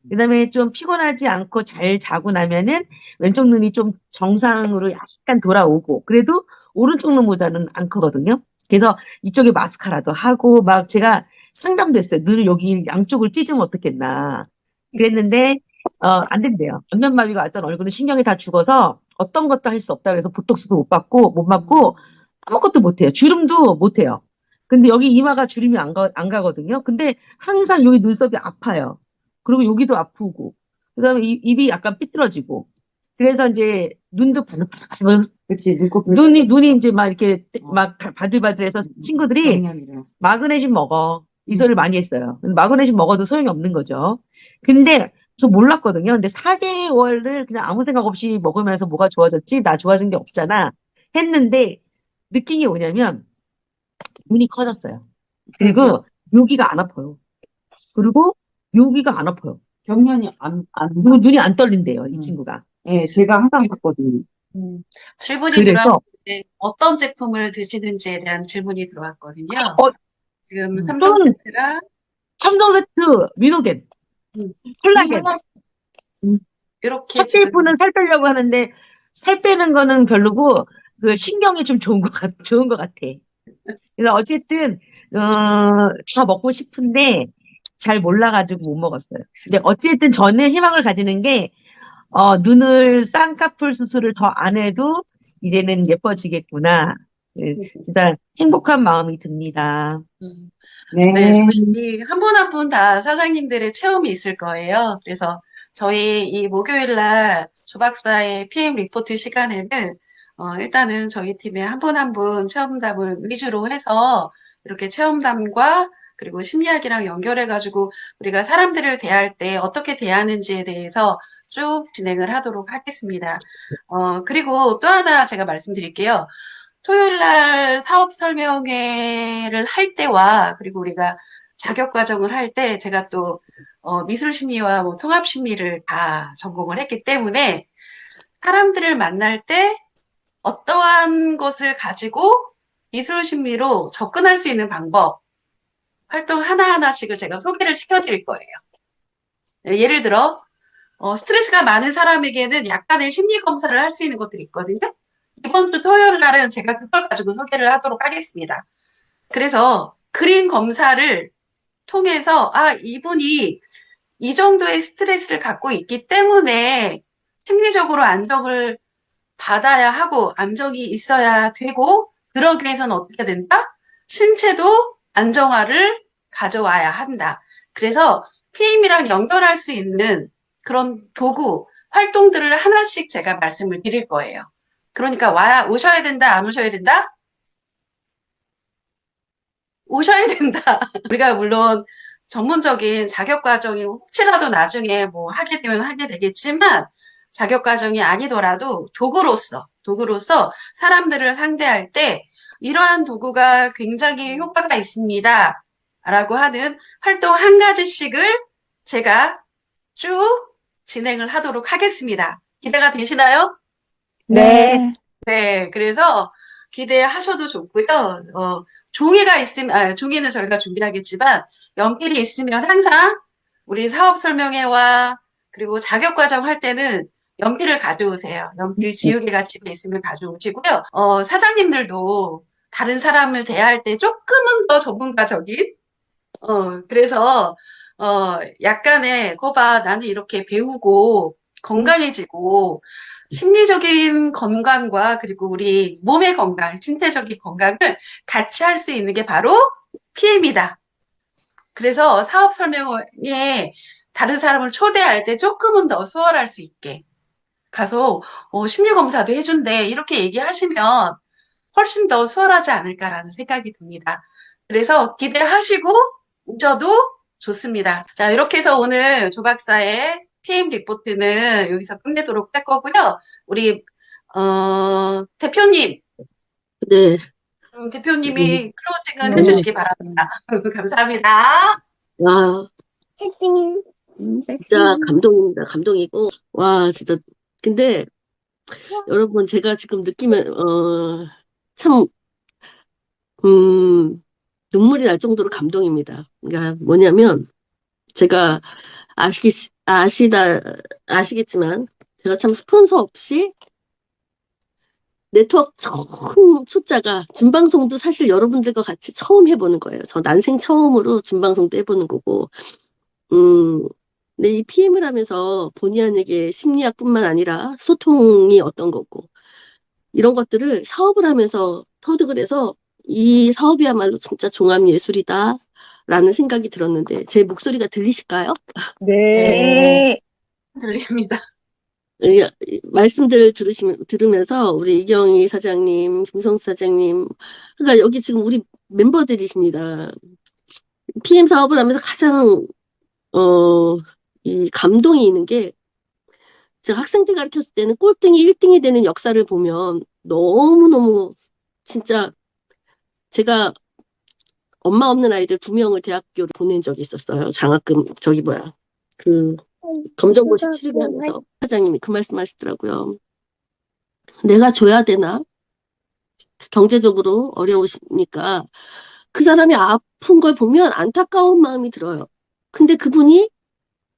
그다음에 좀 피곤하지 않고 잘 자고 나면은 왼쪽 눈이 좀 정상으로 약간 돌아오고, 그래도 오른쪽 눈보다는 안 크거든요. 그래서 이쪽에 마스카라도 하고 막 제가 상담도 했어요. 눈을 여기 양쪽을 찢으면 어떻겠나. 그랬는데 안 된대요. 안면마비가 왔던 얼굴은 신경이 다 죽어서 어떤 것도 할 수 없다 그래서 보톡스도 못 맞고 아무것도 못 해요. 주름도 못 해요. 근데 여기 이마가 주름이 안 가거든요. 근데 항상 여기 눈썹이 아파요. 그리고 여기도 아프고, 그다음에 입이 약간 삐뚤어지고, 그래서 이제 눈도 바들바들, 그치, 눈곱 눈이 이제 막 이렇게 막 바들바들해서 친구들이 영양이 일어났어. 마그네슘 먹어. 이 소리를 많이 했어요. 근데 마그네슘 먹어도 소용이 없는 거죠. 근데 저 몰랐거든요. 근데 4개월을 그냥 아무 생각 없이 먹으면서 뭐가 좋아졌지? 나 좋아진 게 없잖아. 했는데 느낀 게 뭐냐면 눈이 커졌어요. 그리고 여기가 안 아파요. 그리고 여기가 안 아파요. 경련이 그리고 눈이 안 떨린대요, 이 음. 친구가. 예, 제가 항상 봤거든요. 질문이 그래서 들어왔는데 어떤 제품을 드시는지에 대한 질문이 들어왔거든요. 지금 음. 3종 세트랑 3종 세트 미노겐, 음. 콜라겐. 이렇게 첫 지금 셰프는 살 빼려고 하는데 살 빼는 거는 별로고 그 신경이 좀 좋은 것 같아. 그래서 어쨌든 다 먹고 싶은데 잘 몰라가지고 못 먹었어요. 근데 어쨌든 저는 희망을 가지는 게 눈을 쌍꺼풀 수술을 더 안 해도 이제는 예뻐지겠구나. 진짜 행복한 마음이 듭니다. 네, 네. 저희 한 분 한 분 다 사장님들의 체험이 있을 거예요. 그래서 저희 이 목요일 날 조박사의 PM 리포트 시간에는 일단은 저희 팀에 한 분 한 분 체험담을 위주로 해서 이렇게 체험담과 그리고 심리학이랑 연결해가지고 우리가 사람들을 대할 때 어떻게 대하는지에 대해서 쭉 진행을 하도록 하겠습니다. 그리고 또 하나 제가 말씀드릴게요. 토요일 날 사업 설명회를 할 때와 그리고 우리가 자격 과정을 할 때 제가 또 미술 심리와 뭐 통합 심리를 다 전공을 했기 때문에 사람들을 만날 때 어떠한 것을 가지고 미술 심리로 접근할 수 있는 방법, 활동 하나하나씩을 제가 소개를 시켜드릴 거예요. 예를 들어 스트레스가 많은 사람에게는 약간의 심리 검사를 할 수 있는 것들이 있거든요. 이번 주 토요일 날은 제가 그걸 가지고 소개를 하도록 하겠습니다. 그래서 그림 검사를 통해서 이분이 이 정도의 스트레스를 갖고 있기 때문에 심리적으로 안정을 받아야 하고 안정이 있어야 되고 그러기 위해서는 어떻게 된다? 신체도 안정화를 가져와야 한다. 그래서 PM이랑 연결할 수 있는 그런 도구, 활동들을 하나씩 제가 말씀을 드릴 거예요. 그러니까 오셔야 된다, 안 오셔야 된다? 오셔야 된다. 우리가 물론 전문적인 자격과정이 혹시라도 나중에 뭐 하게 되면 하게 되겠지만 자격과정이 아니더라도 도구로서 사람들을 상대할 때 이러한 도구가 굉장히 효과가 있습니다. 라고 하는 활동 한 가지씩을 제가 쭉 진행을 하도록 하겠습니다. 기대가 되시나요? 네. 네, 그래서 기대하셔도 좋고요. 종이가 있으면, 종이는 저희가 준비하겠지만, 연필이 있으면 항상 우리 사업 설명회와 그리고 자격과정 할 때는 연필을 가져오세요. 연필 지우개가 집에 있으면 가져오시고요. 사장님들도 다른 사람을 대할 때 조금은 더 전문가적인, 그래서, 약간의, 나는 이렇게 배우고 건강해지고, 심리적인 건강과 그리고 우리 몸의 건강, 신체적인 건강을 같이 할 수 있는 게 바로 PM이다. 그래서 사업 설명회에 다른 사람을 초대할 때 조금은 더 수월할 수 있게 가서 심리 검사도 해준대 이렇게 얘기하시면 훨씬 더 수월하지 않을까라는 생각이 듭니다. 그래서 기대하시고 오셔도 좋습니다. 자, 이렇게 해서 오늘 조 박사의 PM 리포트는 여기서 끝내도록 할 거고요. 우리 대표님, 네. 대표님이 클로징을 해주시기 바랍니다. 감사합니다. 와, 진짜 감동입니다. 감동이고. 와, 진짜. 근데, 여러분, 제가 지금 느끼면, 참, 눈물이 날 정도로 감동입니다. 그러니까 뭐냐면, 제가 아시겠지만, 제가 참 스폰서 없이 네트워크 처음 초짜가 준방송도 사실 여러분들과 같이 처음 해보는 거예요. 저 난생 처음으로 준방송도 해보는 거고, 근데 이 PM을 하면서 본의 아니게 심리학뿐만 아니라 소통이 어떤 거고, 이런 것들을 사업을 하면서 터득을 해서 이 사업이야말로 진짜 종합예술이다. 라는 생각이 들었는데, 제 목소리가 들리실까요? 네. 네. 들립니다. 이 말씀들 들으면서 우리 이경희 사장님, 김성수 사장님, 그러니까 여기 지금 우리 멤버들이십니다. PM 사업을 하면서 가장, 이 감동이 있는 게, 제가 학생 때 가르쳤을 때는 꼴등이 1등이 되는 역사를 보면 너무너무 진짜 제가 엄마 없는 아이들 2명을 대학교를 보낸 적이 있었어요. 장학금, 그, 검정고시 치르게 하면서 사장님이 그 말씀 하시더라고요. 내가 줘야 되나? 경제적으로 어려우시니까 그 사람이 아픈 걸 보면 안타까운 마음이 들어요. 근데 그분이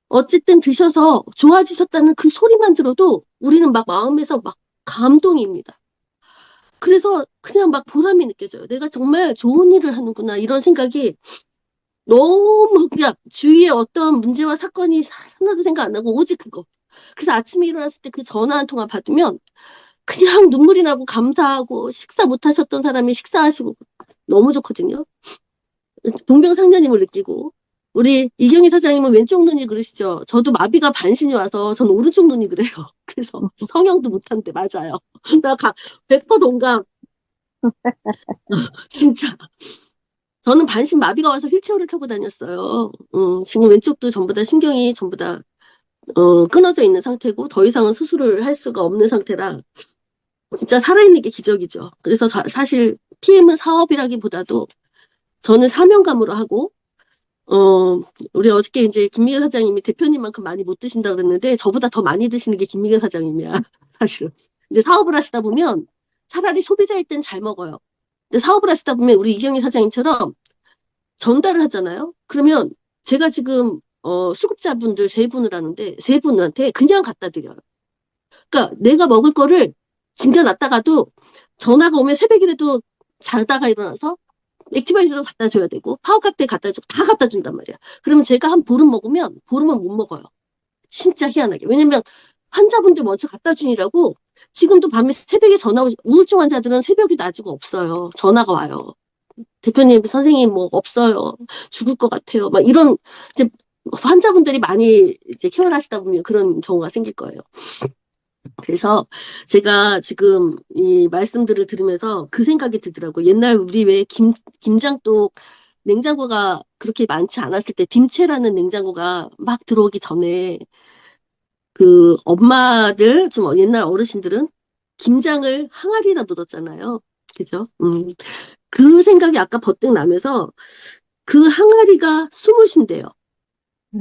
어쨌든 드셔서 좋아지셨다는 그 소리만 들어도 우리는 막 마음에서 막 감동입니다. 그래서 그냥 막 보람이 느껴져요. 내가 정말 좋은 일을 하는구나 이런 생각이 너무 그냥 주위에 어떤 문제와 사건이 하나도 생각 안 나고 오직 그거. 그래서 아침에 일어났을 때 그 전화 한 통화 받으면 그냥 눈물이 나고 감사하고 식사 못 하셨던 사람이 식사하시고 너무 좋거든요. 동병상련임을 느끼고 우리 이경희 사장님은 왼쪽 눈이 그러시죠. 저도 마비가 반신이 와서 저는 오른쪽 눈이 그래요. 그래서 성형도 못한대 맞아요. 나 100% 동감. 진짜. 저는 반신 마비가 와서 휠체어를 타고 다녔어요. 지금 왼쪽도 전부 다 신경이 전부 다 끊어져 있는 상태고 더 이상은 수술을 할 수가 없는 상태라 진짜 살아있는 게 기적이죠. 그래서 사실 PM은 사업이라기보다도 저는 사명감으로 하고 우리 어저께 이제 김미경 사장님이 대표님만큼 많이 못 드신다 그랬는데 저보다 더 많이 드시는 게 김미경 사장님이야. 사실은. 이제 사업을 하시다 보면 차라리 소비자일 땐 잘 먹어요. 근데 사업을 하시다 보면 우리 이경희 사장님처럼 전달을 하잖아요. 그러면 제가 지금 수급자분들 3분을 하는데 3분한테 그냥 갖다 드려요. 그러니까 내가 먹을 거를 징겨놨다가도 전화가 오면 새벽이라도 자다가 일어나서 액티바이저로 갖다 줘야 되고 파워카트에 갖다 주고 다 갖다 준단 말이야. 그러면 제가 한 보름 먹으면 보름은 못 먹어요. 진짜 희한하게. 왜냐면 환자분들 먼저 갖다 주니라고 지금도 밤에 새벽에 전화 오지 우울증 환자들은 새벽이 낮이고 없어요. 전화가 와요. 대표님, 선생님 뭐 없어요. 죽을 것 같아요. 막 이런 이제 환자분들이 많이 이제 케어를 하시다 보면 그런 경우가 생길 거예요. 그래서 제가 지금 이 말씀들을 들으면서 그 생각이 들더라고요. 옛날 우리 왜 김장독 냉장고가 그렇게 많지 않았을 때 딤체라는 냉장고가 막 들어오기 전에 그 엄마들 좀 옛날 어르신들은 김장을 항아리에다 묻었잖아요. 그죠? 그 생각이 아까 버뜩 나면서 그 항아리가 숨으신대요.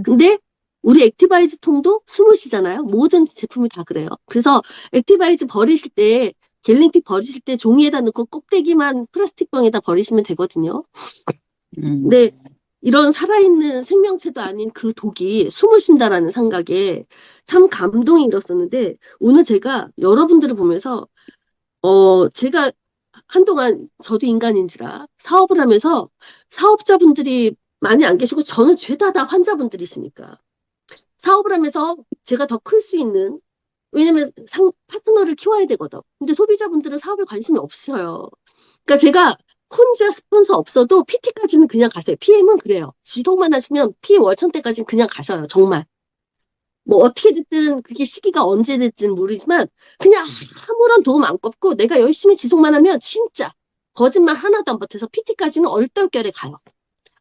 근데 우리 액티바이즈 통도 숨으시잖아요. 모든 제품이 다 그래요. 그래서 액티바이즈 버리실 때 갤링픽 버리실 때 종이에다 넣고 꼭대기만 플라스틱 병에다 버리시면 되거든요. 근데 이런 살아있는 생명체도 아닌 그 독이 숨으신다라는 생각에 참 감동이 일었었는데 오늘 제가 여러분들을 보면서 제가 한동안 저도 인간인지라 사업을 하면서 사업자분들이 많이 안 계시고 저는 죄다 다 환자분들이시니까 사업을 하면서 제가 더 클 수 있는 왜냐면 파트너를 키워야 되거든. 근데 소비자분들은 사업에 관심이 없어요. 그러니까 제가 혼자 스폰서 없어도 PT까지는 그냥 가세요. PM은 그래요. 지속만 하시면 PM 월천 때까지는 그냥 가셔요. 정말. 뭐 어떻게 됐든 그게 시기가 언제 될지는 모르지만 그냥 아무런 도움 안 받고 내가 열심히 지속만 하면 진짜 거짓말 하나도 안 보태서 PT까지는 얼떨결에 가요.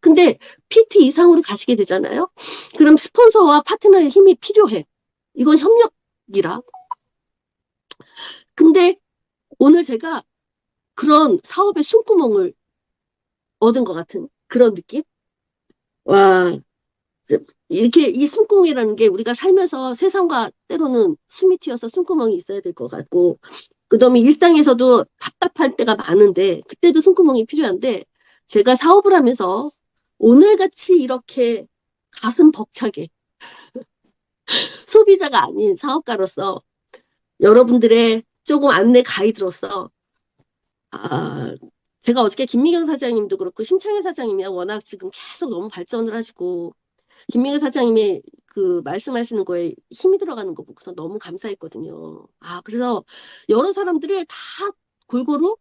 근데 PT 이상으로 가시게 되잖아요. 그럼 스폰서와 파트너의 힘이 필요해. 이건 협력이라. 근데 오늘 제가 그런 사업의 숨구멍을 얻은 것 같은 그런 느낌? 와, 이렇게 이 숨구멍이라는 게 우리가 살면서 세상과 때로는 숨이 튀어서 숨구멍이 있어야 될 것 같고, 그다음에 일상에서도 답답할 때가 많은데, 그때도 숨구멍이 필요한데, 제가 사업을 하면서 오늘같이 이렇게 가슴 벅차게 소비자가 아닌 사업가로서 여러분들의 조금 안내 가이드로서 제가 어저께 김미경 사장님도 그렇고 심창현 사장님이 워낙 지금 계속 너무 발전을 하시고 김미경 사장님이 그 말씀하시는 거에 힘이 들어가는 거 보고서 너무 감사했거든요. 그래서 여러 사람들을 다 골고루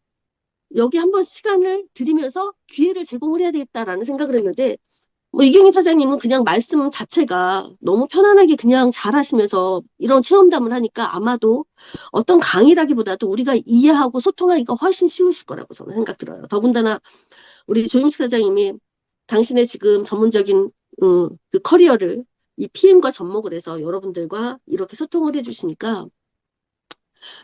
여기 한번 시간을 들이면서 기회를 제공을 해야 되겠다라는 생각을 했는데, 뭐 이경희 사장님은 그냥 말씀 자체가 너무 편안하게 그냥 잘하시면서 이런 체험담을 하니까 아마도 어떤 강의라기보다도 우리가 이해하고 소통하기가 훨씬 쉬우실 거라고 저는 생각 들어요. 더군다나 우리 조임식 사장님이 당신의 지금 전문적인 그 커리어를 이 PM과 접목을 해서 여러분들과 이렇게 소통을 해주시니까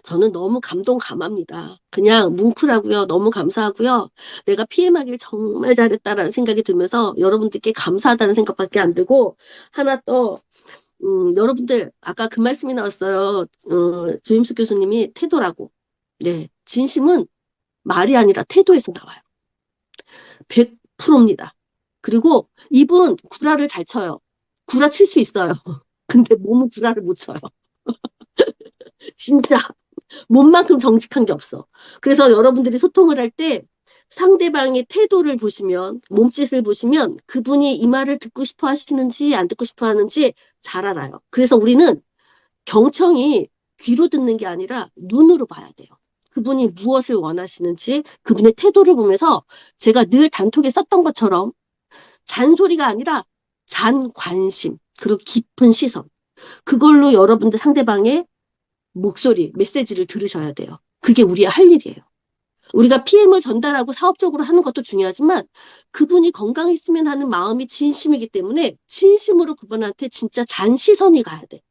저는 너무 감동감합니다. 그냥 뭉클하고요. 너무 감사하고요. 내가 PM하길 정말 잘했다라는 생각이 들면서 여러분들께 감사하다는 생각밖에 안 들고, 하나 또 여러분들 아까 그 말씀이 나왔어요. 조임숙 교수님이 태도라고. 네, 진심은 말이 아니라 태도에서 나와요. 100%입니다. 그리고 이분 구라를 잘 쳐요. 구라 칠 수 있어요. 근데 몸은 구라를 못 쳐요. 진짜 몸만큼 정직한 게 없어. 그래서 여러분들이 소통을 할 때 상대방의 태도를 보시면, 몸짓을 보시면 그분이 이 말을 듣고 싶어 하시는지 안 듣고 싶어 하는지 잘 알아요. 그래서 우리는 경청이 귀로 듣는 게 아니라 눈으로 봐야 돼요. 그분이 무엇을 원하시는지 그분의 태도를 보면서, 제가 늘 단톡에 썼던 것처럼 잔소리가 아니라 잔관심, 그리고 깊은 시선, 그걸로 여러분들 상대방의 목소리, 메시지를 들으셔야 돼요. 그게 우리의 할 일이에요. 우리가 PM을 전달하고 사업적으로 하는 것도 중요하지만 그분이 건강했으면 하는 마음이 진심이기 때문에 진심으로 그분한테 진짜 잔시선이 가야 돼.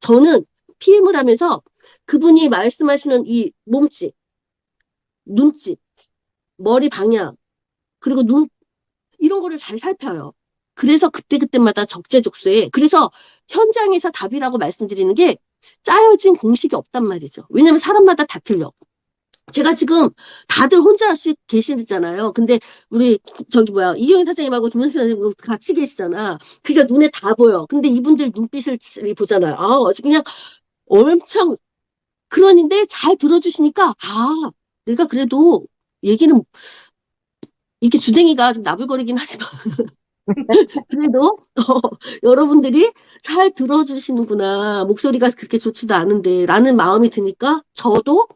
저는 PM을 하면서 그분이 말씀하시는 이 몸짓, 눈짓, 머리 방향, 그리고 눈, 이런 거를 잘 살펴요. 그래서 그때그때마다 적재적소에, 그래서 현장에서 답이라고 말씀드리는 게 짜여진 공식이 없단 말이죠. 왜냐면 사람마다 다 틀려. 제가 지금 다들 혼자씩 계시잖아요. 근데 우리 이경희 사장님하고 김현수 사장님 같이 계시잖아. 그러니까 눈에 다 보여. 근데 이분들 눈빛을 보잖아요. 아주 그냥 엄청, 그러는데 잘 들어주시니까 내가 그래도 얘기는 이렇게 주댕이가 좀 나불거리긴 하지만 그래도 여러분들이 잘 들어주시는구나. 목소리가 그렇게 좋지도 않은데 라는 마음이 드니까 저도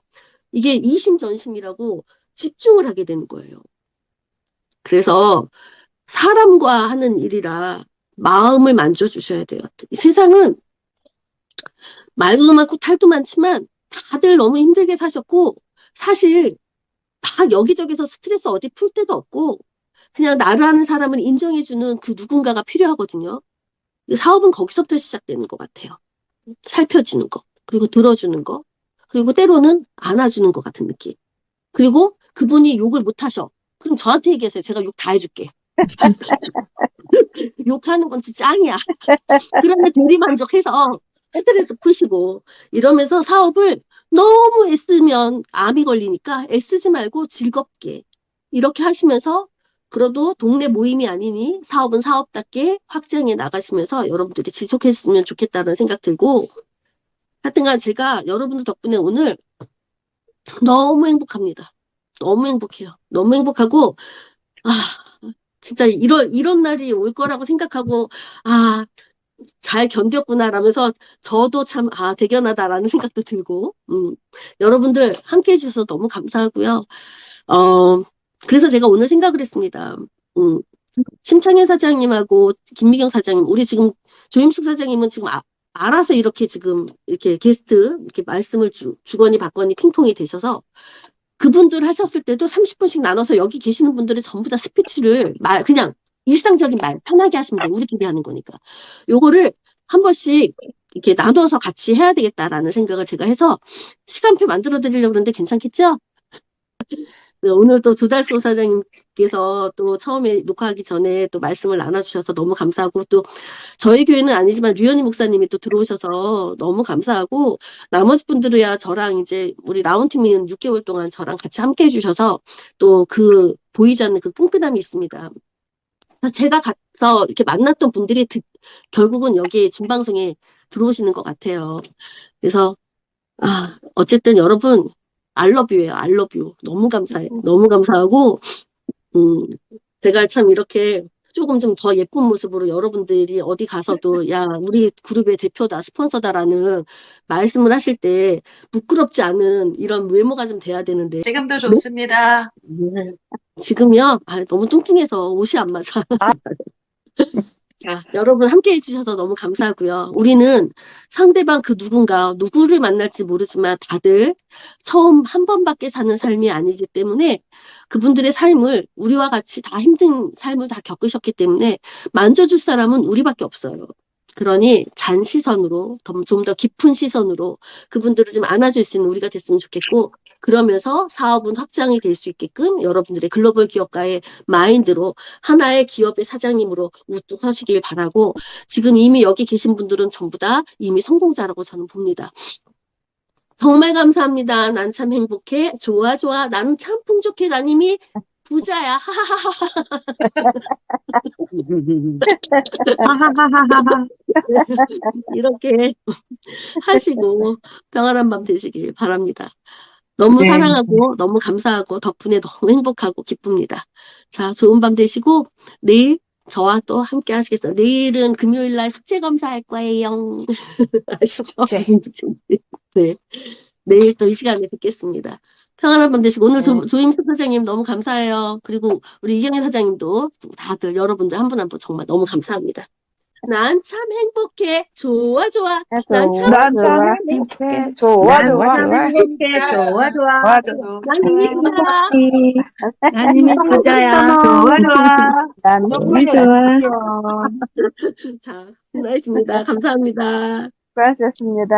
이게 이심전심이라고 집중을 하게 되는 거예요. 그래서 사람과 하는 일이라 마음을 만져주셔야 돼요. 이 세상은 말도 많고 탈도 많지만 다들 너무 힘들게 사셨고, 사실 막 여기저기서 스트레스 어디 풀 데도 없고 그냥 나라는 사람을 인정해주는 그 누군가가 필요하거든요. 사업은 거기서부터 시작되는 것 같아요. 살펴주는 거, 그리고 들어주는 거, 그리고 때로는 안아주는 것 같은 느낌. 그리고 그분이 욕을 못하셔. 그럼 저한테 얘기하세요. 제가 욕 다 해줄게. 욕하는 건 진짜 짱이야. 그러면 대리만족해서 스트레스 푸시고 이러면서 사업을 너무 애쓰면 암이 걸리니까 애쓰지 말고 즐겁게 이렇게 하시면서, 그래도 동네 모임이 아니니 사업은 사업답게 확장해 나가시면서 여러분들이 지속했으면 좋겠다는 생각 들고, 하여튼간 제가 여러분들 덕분에 오늘 너무 행복합니다. 너무 행복해요. 너무 행복하고, 진짜 이런 날이 올 거라고 생각하고, 잘 견뎠구나라면서 저도 참, 대견하다라는 생각도 들고, 여러분들 함께 해주셔서 너무 감사하고요. 그래서 제가 오늘 생각을 했습니다. 심창현 사장님하고 김미경 사장님, 우리 지금 조임숙 사장님은 지금 알아서 이렇게 지금 이렇게 게스트 이렇게 말씀을 주거니 받거니 핑퐁이 되셔서, 그분들 하셨을 때도 30분씩 나눠서 여기 계시는 분들은 전부 다 스피치를 그냥 일상적인 말 편하게 하시면 돼요. 우리끼리 하는 거니까. 요거를 한 번씩 이렇게 나눠서 같이 해야 되겠다라는 생각을 제가 해서 시간표 만들어 드리려고 그러는데 괜찮겠죠? 네, 오늘 또 두달소 사장님께서 또 처음에 녹화하기 전에 또 말씀을 나눠주셔서 너무 감사하고, 또 저희 교회는 아니지만 류현희 목사님이 또 들어오셔서 너무 감사하고, 나머지 분들이야 저랑 이제 우리 라운팀은 6개월 동안 저랑 같이 함께 해주셔서 또 그 보이지 않는 그 끈끈함이 있습니다. 그래서 제가 가서 이렇게 만났던 분들이 결국은 여기 준방송에 들어오시는 것 같아요. 그래서 어쨌든 여러분 I love you예요. I love you. 너무 감사해요. 너무 감사하고 제가 참 이렇게 조금 좀 더 예쁜 모습으로 여러분들이 어디 가서도 야, 우리 그룹의 대표다, 스폰서다라는 말씀을 하실 때 부끄럽지 않은 이런 외모가 좀 돼야 되는데 지금도 좋습니다. 지금요? 아, 너무 뚱뚱해서 옷이 안 맞아. 자, 여러분 함께 해주셔서 너무 감사하고요. 우리는 상대방 그 누구를 만날지 모르지만 다들 처음 한 번밖에 사는 삶이 아니기 때문에 그분들의 삶을 우리와 같이 다 힘든 삶을 다 겪으셨기 때문에 만져줄 사람은 우리밖에 없어요. 그러니 잔 시선으로, 좀 더 깊은 시선으로 그분들을 좀 안아줄 수 있는 우리가 됐으면 좋겠고, 그러면서 사업은 확장이 될 수 있게끔 여러분들의 글로벌 기업가의 마인드로 하나의 기업의 사장님으로 우뚝 서시길 바라고, 지금 이미 여기 계신 분들은 전부 다 이미 성공자라고 저는 봅니다. 정말 감사합니다. 난 참 행복해. 좋아, 좋아. 나는 참 풍족해. 난 이미 부자야. 하하하하하. 이렇게 하시고 평안한 밤 되시길 바랍니다. 너무 네. 사랑하고 너무 감사하고 덕분에 너무 행복하고 기쁩니다. 자, 좋은 밤 되시고 내일 저와 또 함께 하시겠어요. 내일은 금요일 날 숙제 검사할 거예요. 아시죠? 네. 내일 또 이 시간에 뵙겠습니다. 평안한 밤 되시고 오늘 조임수 사장님 너무 감사해요. 그리고 우리 이경혜 사장님도 다들 여러분들 한 분 한 분 정말 너무 감사합니다. 난 참 행복해. 좋아, 좋아. 난 참 행복해. 좋아, 좋아, 좋아. 행복해. 좋아, 좋아. 맞아. 난 이미 부자야. 난 이미 부자야. 좋아, 좋아. 난 너무 좋아. 자, 고맙습니다. 감사합니다. 수고하셨습니다.